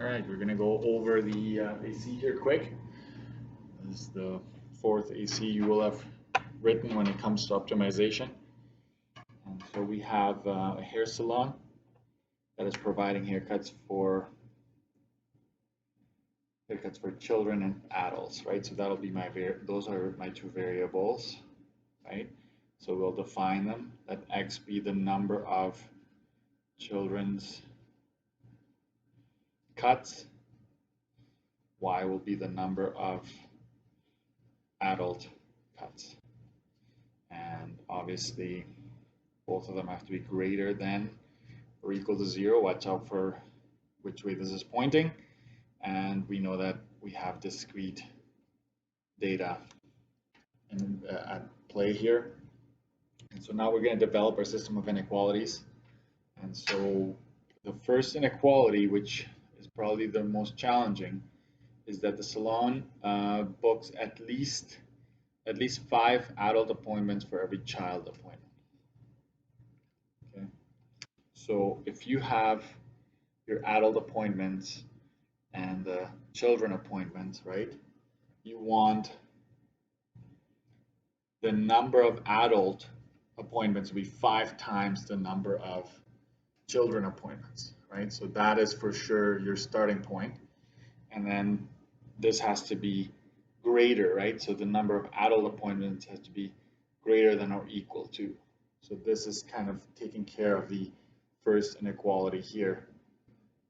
All right, we're gonna go over the AC here quick. This is the fourth AC you will have written when it comes to optimization. And so we have a hair salon that is providing haircuts for children and adults, right? So that'll be those are my two variables, right? So we'll define them. Let X be the number of children's cuts. Y will be the number of adult cuts. And obviously, both of them have to be greater than or equal to 0. Watch out for which way this is pointing. And we know that we have discrete data at play here. And so now we're going to develop our system of inequalities. And so the first inequality, which is probably the most challenging, is that the salon books at least 5 adult appointments for every child appointment. Okay, so if you have your adult appointments and the children appointments, right? You want the number of adult appointments to be 5 times the number of children appointments, right? So that is for sure your starting point. And then this has to be greater, right? So the number of adult appointments has to be greater than or equal to. So this is kind of taking care of the first inequality here,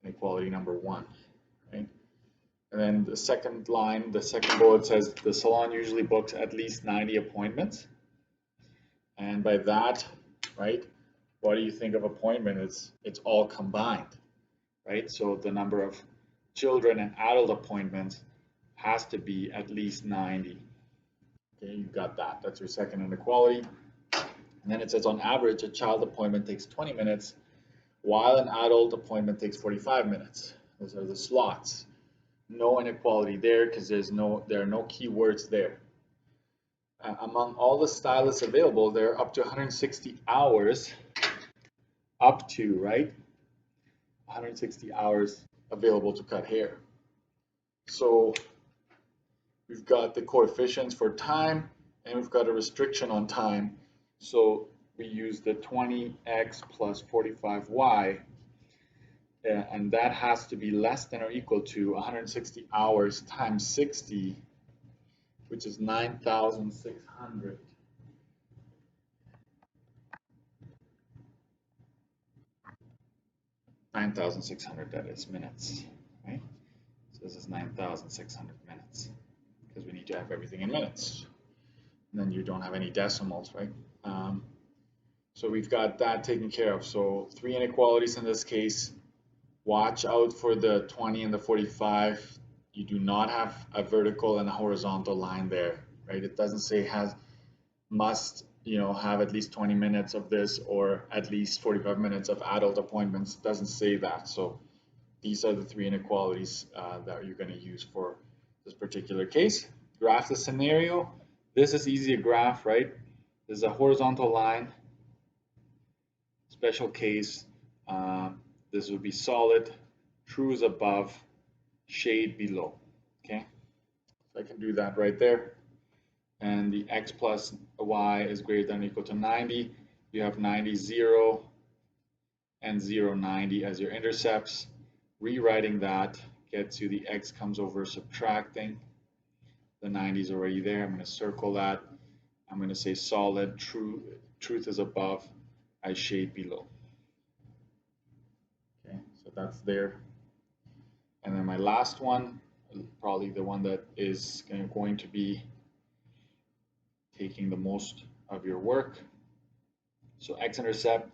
inequality number 1, right? And then the second line, the second bullet says the salon usually books at least 90 appointments. And by that, right, what do you think of appointment? It's all combined, right? So the number of children and adult appointments has to be at least 90. Okay, you got that. That's your second inequality. And then it says on average, a child appointment takes 20 minutes, while an adult appointment takes 45 minutes. Those are the slots. No inequality there because there are no keywords there. Among all the stylists available, there are up to 160 hours, right? 160 hours available to cut hair. So we've got the coefficients for time and we've got a restriction on time. So we use the 20x plus 45y, and that has to be less than or equal to 160 hours times 60, which is 9,600. That is minutes, right? So this is 9,600 minutes because we need to have everything in minutes. And then you don't have any decimals, right? So we've got that taken care of. So 3 inequalities in this case. Watch out for the 20 and the 45. You do not have a vertical and a horizontal line there, right? It doesn't say must have at least 20 minutes of this or at least 45 minutes of adult appointments. It doesn't say that. So these are the 3 inequalities that you're going to use for this particular case. Graph the scenario. This is easy to graph, right? There's a horizontal line. Special case, this would be solid, true is above, shade below. Okay, so I can do that right there. And the x plus y is greater than or equal to 90. You have 90, 0, and 0, 90 as your intercepts. Rewriting that gets you the x comes over subtracting. The 90 is already there. I'm going to circle that. I'm going to say solid, truth is above, I shade below. Okay, so that's there. And then my last one, probably the one that is going to be taking the most of your work. So x-intercept,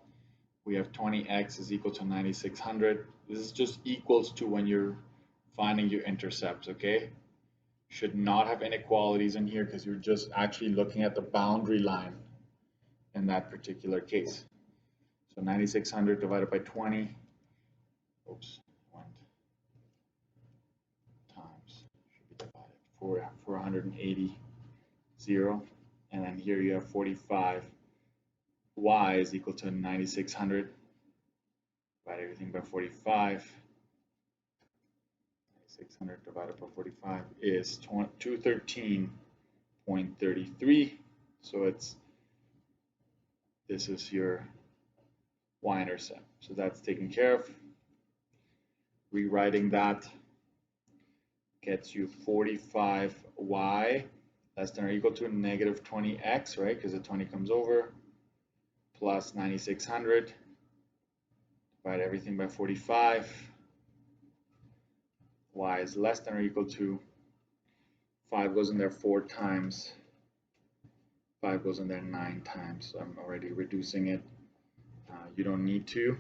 we have 20x is equal to 9,600. This is just equals to when you're finding your intercepts, okay? Should not have inequalities in here because you're just actually looking at the boundary line in that particular case. So 9,600 divided by 20, times, should be divided, 480, 0. And then here you have 45. Y is equal to 9,600. Divide everything by 45. 600 divided by 45 is 213.33. So this is your y-intercept. So that's taken care of. Rewriting that gets you 45y less than or equal to negative 20x, right? Because the 20 comes over, plus 9600. Divide everything by 45. Y is less than or equal to 5 goes in there 4 times. 5 goes in there 9 times. So I'm already reducing it. You don't need to.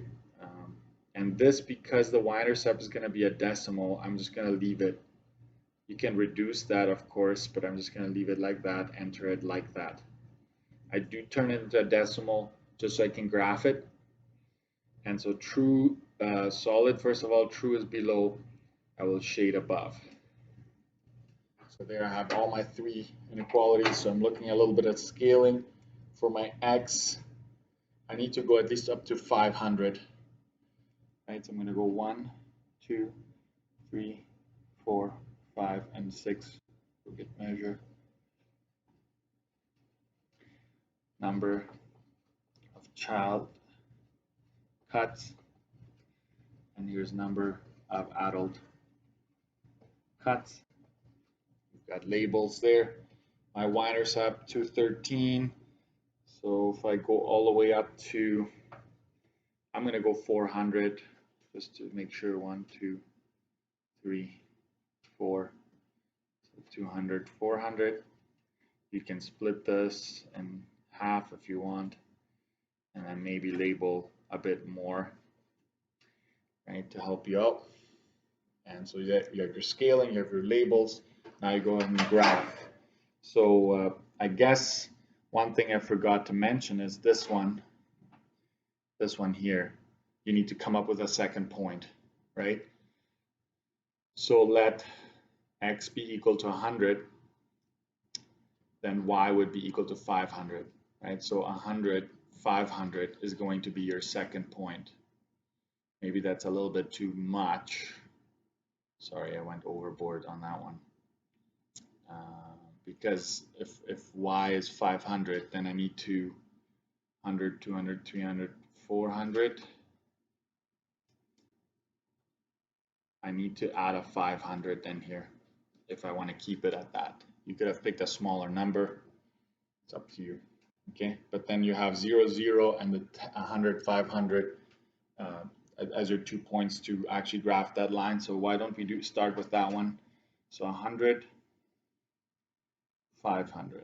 And this, because the y-intercept is going to be a decimal, I'm just going to leave it. You can reduce that, of course, but I'm just going to leave it like that, enter it like that. I do turn it into a decimal just so I can graph it. And so true, solid, first of all, true is below. I will shade above. So there I have all my 3 inequalities. So I'm looking a little bit at scaling. For my x, I need to go at least up to 500. Right, so I'm going to go 1, 2, 3, 4, 5, and 6. Crooked measure. Number of child cuts. And here's number of adult cuts. We've got labels there. My y-intercept 213. So if I go all the way up to, I'm going to go 400 just to make sure. 1, 2, 3, 4, so 200, 400. You can split this in half if you want, and then maybe label a bit more, right, to help you out. And so you have your scaling, you have your labels. Now you go ahead and graph. So I guess one thing I forgot to mention is this one here. You need to come up with a second point, right? So let x be equal to 100, then y would be equal to 500, right? So 100, 500 is going to be your second point. Maybe that's a little bit too much. Sorry, I went overboard on that one. Because if y is 500, then I need to 100, 200, 300, 400. I need to add a 500 in here if I want to keep it at that. You could have picked a smaller number. It's up to you. Okay, but then you have 0, 0, and the 100, 500 as your 2 points to actually graph that line. So why don't we start with that one? So 100, 500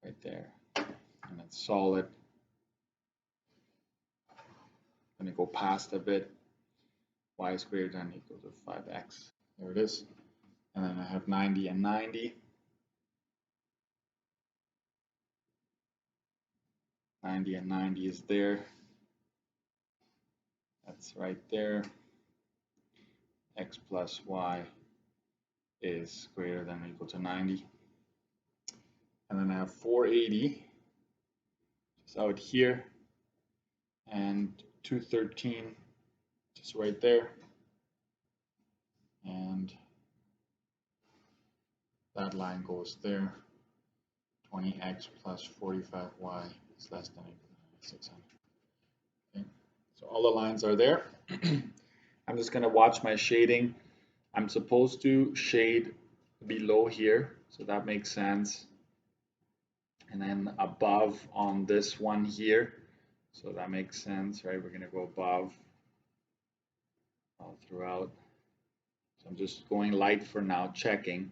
right there, and it's solid. I'm going to go past a bit. Y is greater than or equal to 5x. There it is. And then I have 90 and 90. 90 and 90 is there. That's right there. X plus y is greater than or equal to 90. And then I have 480 just out here, and 213 just right there. And that line goes there. 20x plus 45y is less than or equal to 600. Okay, so all the lines are there. I'm just going to watch my shading. I'm supposed to shade below here, so that makes sense. And then above on this one here, so that makes sense, right? We're going to go above all throughout. So I'm just going light for now, checking.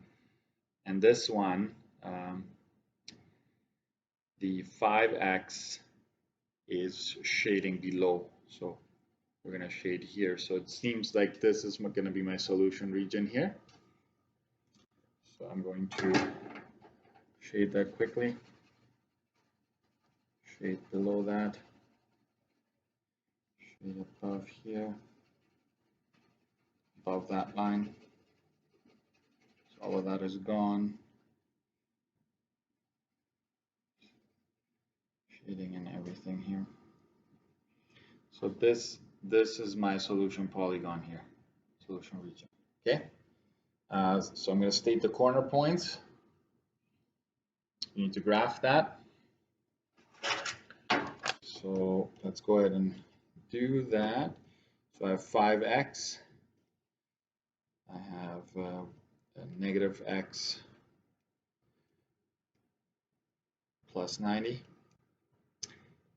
And this one, the 5x is shading below, so we're going to shade here. So it seems like this is going to be my solution region here. So I'm going to shade that quickly. Shade below that. Shade above here. Above that line. So all of that is gone. Shading and everything here. So this is my solution polygon here. solution region. Okay, so I'm going to state the corner points. You need to graph that. So let's go ahead and do that. So I have 5x. I have a negative x plus 90.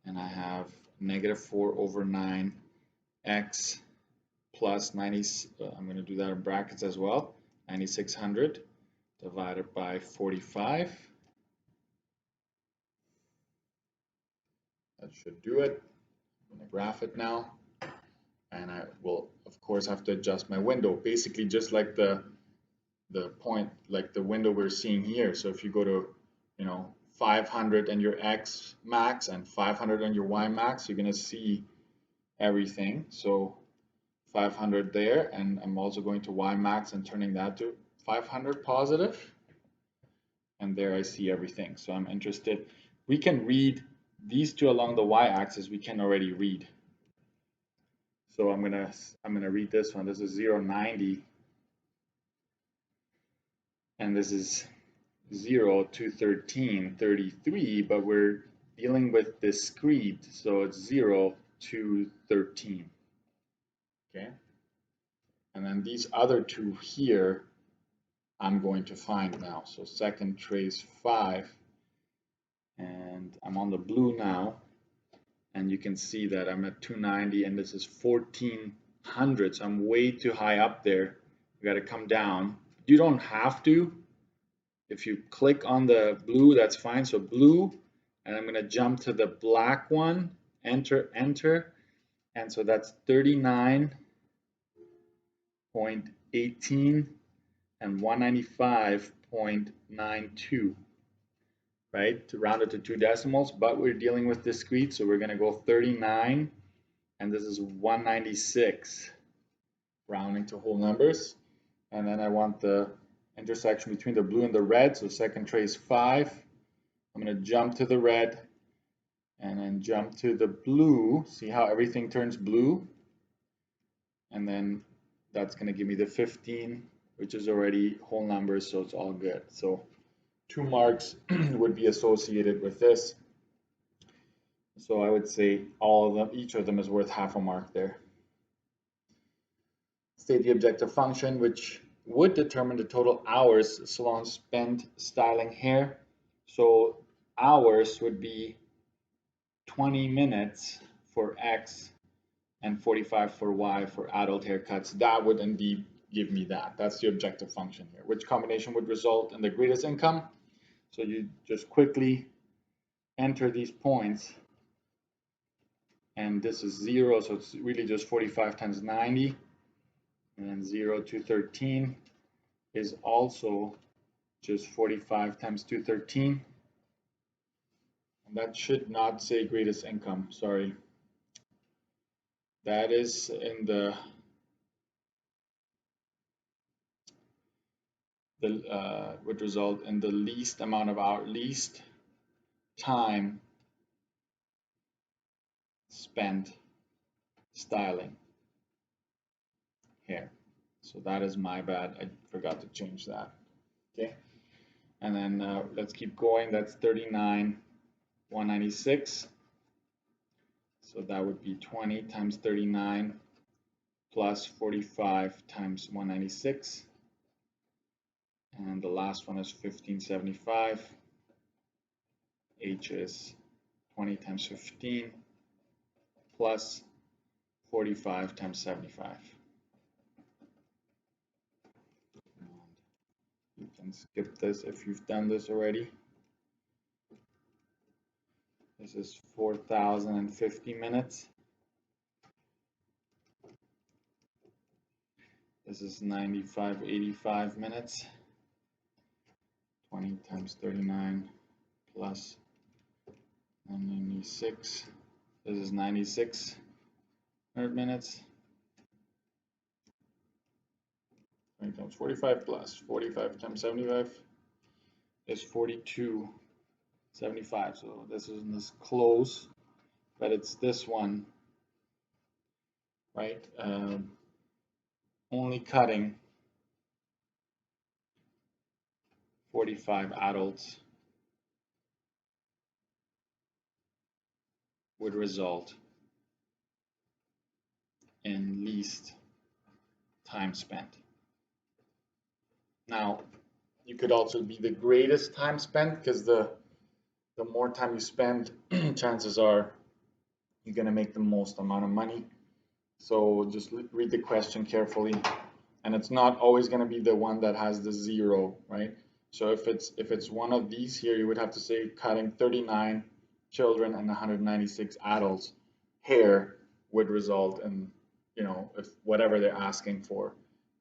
And I have negative 4 over 9 x plus 90. I'm going to do that in brackets as well. 9600 divided by 45. That should do it. I'm going to graph it now. And I will, of course, have to adjust my window. Basically, just like the point, like the window we're seeing here. So if you go to, 500 and your x max and 500 on your y max, you're going to see everything. So 500 there, and I'm also going to y max and turning that to 500 positive. And there I see everything. So I'm interested. We can read these two along the y-axis. We can already read. So I'm gonna read this one. This is 090, and this is 0 to 1333. But we're dealing with discrete, so it's 0 to 13. Okay, and then these other two here, I'm going to find now. So second trace 5, and I'm on the blue now. And you can see that I'm at 290 and this is 1400, so I'm way too high up there. You got to come down. You don't have to. If you click on the blue, that's fine. So blue, and I'm going to jump to the black one, enter, and so that's 39.18 and 195.92. right, to round it to 2 decimals, but we're dealing with discrete, so we're going to go 39, and this is 196, rounding to whole numbers. And then I want the intersection between the blue and the red, so second trace 5. I'm going to jump to the red, and then jump to the blue. See how everything turns blue? And then that's going to give me the 15, which is already whole numbers, so it's all good. So 2 marks would be associated with this. So I would say all of them, each of them is worth half a mark there. State the objective function, which would determine the total hours Salon spent styling hair. So hours would be 20 minutes for X and 45 for Y for adult haircuts. That would indeed give me that. That's the objective function here. Which combination would result in the greatest income? So you just quickly enter these points, and this is 0, so it's really just 45 times 90, and then 0 to 13 is also just 45 times 213, and that should not say greatest income, sorry. That is in the would result in the least amount of hour, least time spent styling hair. So that is my bad. I forgot to change that. Okay, and then let's keep going. That's 39,196. So that would be 20 times 39 plus 45 times 196. And the last one is 1575. H is 20 times 15 plus 45 times 75. You can skip this if you've done this already. This is 4,050 minutes. This is 9,585 minutes. 20 times 39 plus 96. This is 9,600 minutes. 20 times 45 plus 45 times 75 is 4275. So this isn't as close, but it's this one, right? only cutting 45 adults would result in least time spent. Now, you could also be the greatest time spent, because the more time you spend, chances are you're going to make the most amount of money. So just read the question carefully, and it's not always going to be the one that has the 0, right? So if it's one of these here, you would have to say cutting 39 children and 196 adults hair would result in, you know, if whatever they're asking for,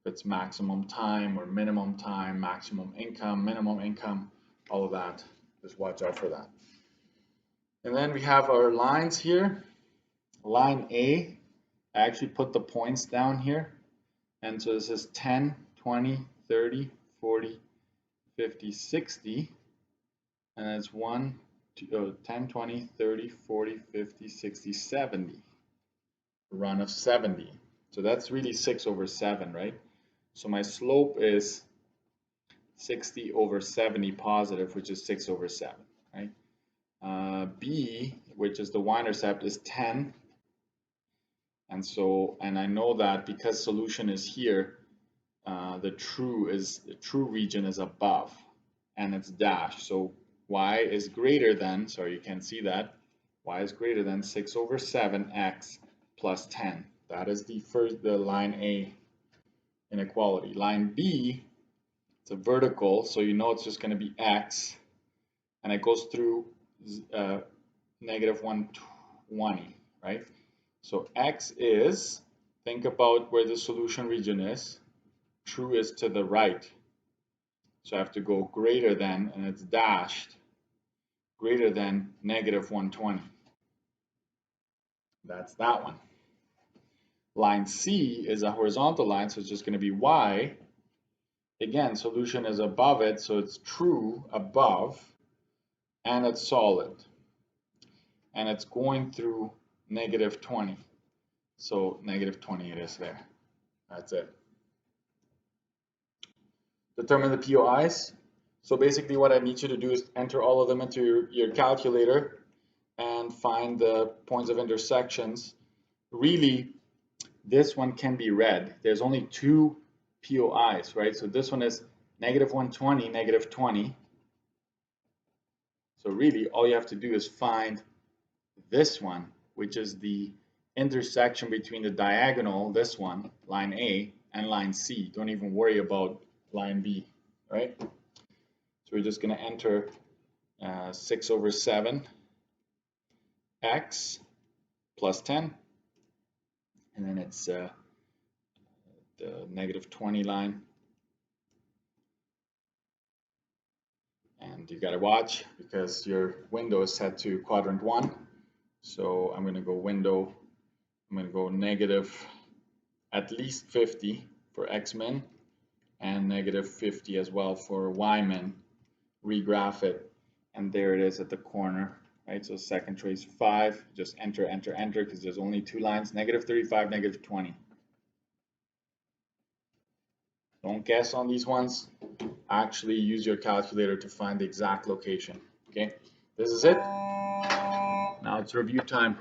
if it's maximum time or minimum time, maximum income, minimum income, all of that. Just watch out for that. And then we have our lines here. Line A, I actually put the points down here. And so this is 10, 20, 30, 40, 50, 60. And it's 10, 20, 30, 40, 50, 60, 70. A run of 70. So that's really 6 over 7, right? So my slope is 60 over 70 positive, which is 6 over 7, right? B, which is the y-intercept, is 10. And so, and I know that because solution is here, the true region is above, and it's dashed. So y is greater than, sorry, you can't see that, y is greater than 6 over 7x plus 10. That is the line A inequality. Line B, it's a vertical, so you know it's just going to be x, and it goes through negative 120, right? So x is, think about where the solution region is. True is to the right. So I have to go greater than, and it's dashed, greater than negative 120. That's that one. Line C is a horizontal line, so it's just going to be y. Again, solution is above it, so it's true above, and it's solid. And it's going through negative 20. So negative 20 it is there. That's it. Determine the POIs. So basically what I need you to do is enter all of them into your calculator and find the points of intersections. Really, this one can be read. There's only 2 POIs, right? So this one is negative 120, negative 20. So really, all you have to do is find this one, which is the intersection between the diagonal, this one, line A, and line C. Don't even worry about line B, right? So we're just going to enter 6 over 7 x plus 10, and then it's the negative 20 line. And you got to watch because your window is set to quadrant 1. So I'm going to go window, I'm going to go negative at least 50 for x min and negative 50 as well for y min. Regraph it, and there it is at the corner, right? So second choice 5, just enter, enter, enter, because there's only 2 lines, negative 35, negative 20. Don't guess on these ones. Actually use your calculator to find the exact location. Okay, this is it. Now it's review time.